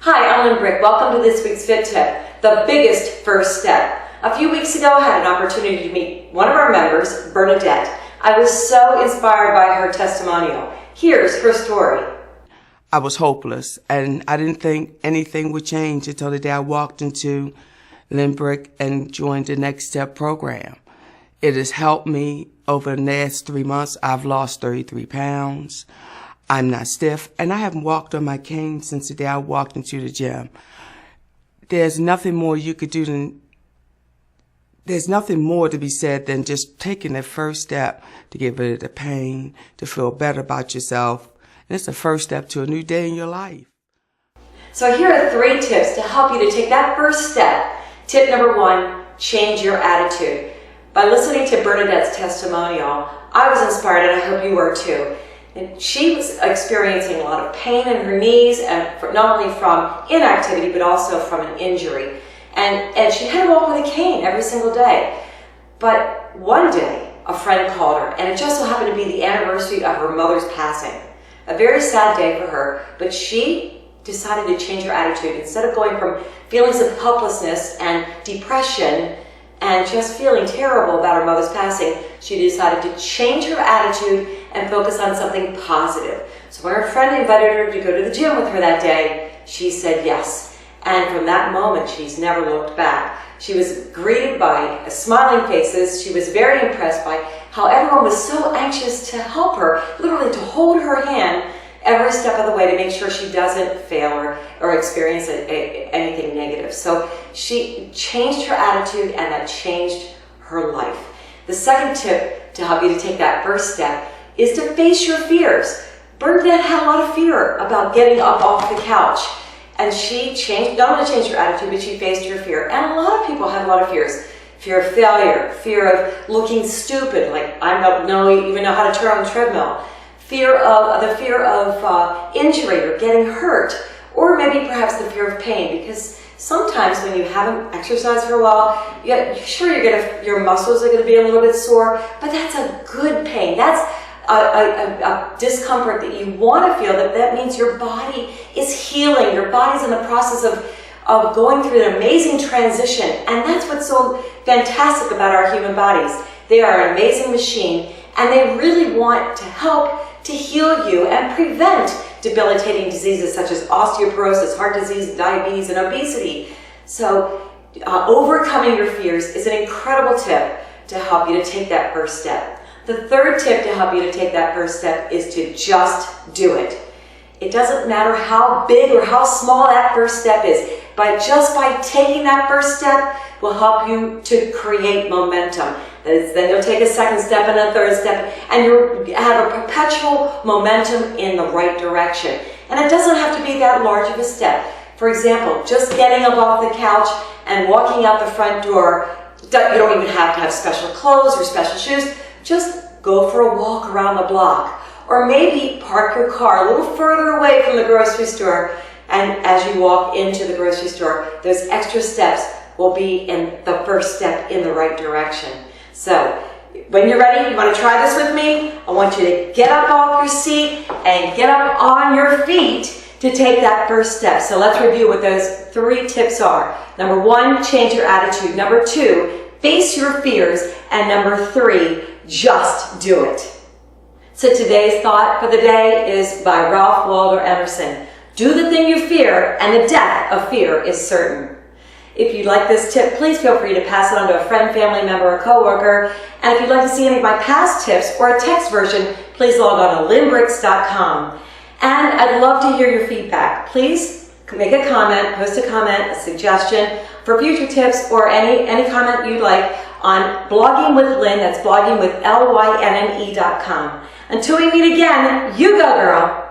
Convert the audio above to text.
Hi, I'm Lynn. Welcome to this week's Fit Tip, the biggest first step. A few weeks ago, I had an opportunity to meet one of our members, Bernadette. I was so inspired by her testimonial. Here's her story. I was hopeless, and I didn't think anything would change until the day I walked into Limbrick and joined the Next Step program. It has helped me over the last 3 months. I've lost 33 pounds. I'm not stiff, and I haven't walked on my cane since the day I walked into the gym. There's nothing more to be said than just taking that first step to get rid of the pain, to feel better about yourself. And it's the first step to a new day in your life. So here are 3 tips to help you to take that first step. Tip number 1, change your attitude. By listening to Bernadette's testimonial, I was inspired, and I hope you were too. And she was experiencing a lot of pain in her knees, and not only from inactivity, but also from an injury. And she had to walk with a cane every single day. But one day, a friend called her, and it just so happened to be the anniversary of her mother's passing. A very sad day for her, but she decided to change her attitude. Instead of going from feelings of helplessness and depression and just feeling terrible about her mother's passing, she decided to change her attitude and focus on something positive. So when her friend invited her to go to the gym with her that day, she said yes. And from that moment, she's never looked back. She was greeted by smiling faces. She was very impressed by how everyone was so anxious to help her, literally to hold her hand every step of the way to make sure she doesn't fail or experience anything negative. So she changed her attitude, and that changed her life. The second tip to help you to take that first step is to face your fears. Bernadette had a lot of fear about getting up off the couch. And she not only changed her attitude, but she faced her fear. And a lot of people have a lot of fears. Fear of failure, fear of looking stupid, like I don't even know how to turn on the treadmill. The fear of injury or getting hurt, or maybe perhaps the fear of pain, because sometimes when you haven't exercised for a while, your muscles are going to be a little bit sore, but that's a good pain. That's a discomfort that you want to feel. That means your body is healing. Your body's in the process of going through an amazing transition. And that's what's so fantastic about our human bodies. They are an amazing machine, and they really want to help to heal you and prevent debilitating diseases such as osteoporosis, heart disease, diabetes, and obesity. So overcoming your fears is an incredible tip to help you to take that first step. The third tip to help you to take that first step is to just do it. It doesn't matter how big or how small that first step is, but just by taking that first step will help you to create momentum. Then you'll take a second step and a third step, and you'll have a perpetual momentum in the right direction. And it doesn't have to be that large of a step. For example, just getting up off the couch and walking out the front door. You don't even have to have special clothes or special shoes. Just go for a walk around the block. Or maybe park your car a little further away from the grocery store, and as you walk into the grocery store, those extra steps will be in the first step in the right direction. So when you're ready, you want to try this with me? I want you to get up off your seat and get up on your feet to take that first step. So let's review what those 3 tips are. Number 1, change your attitude. Number 2, face your fears. And number 3, just do it. So today's thought for the day is by Ralph Waldo Emerson. Do the thing you fear, and the death of fear is certain. If you'd like this tip, please feel free to pass it on to a friend, family member, or coworker. And if you'd like to see any of my past tips or a text version, please log on to limbricks.com. And I'd love to hear your feedback. Please make a comment, post a comment, a suggestion for future tips, or any comment you'd like on Blogging with Lynn. That's blogging with LYNNE.com. Until we meet again, you go, girl.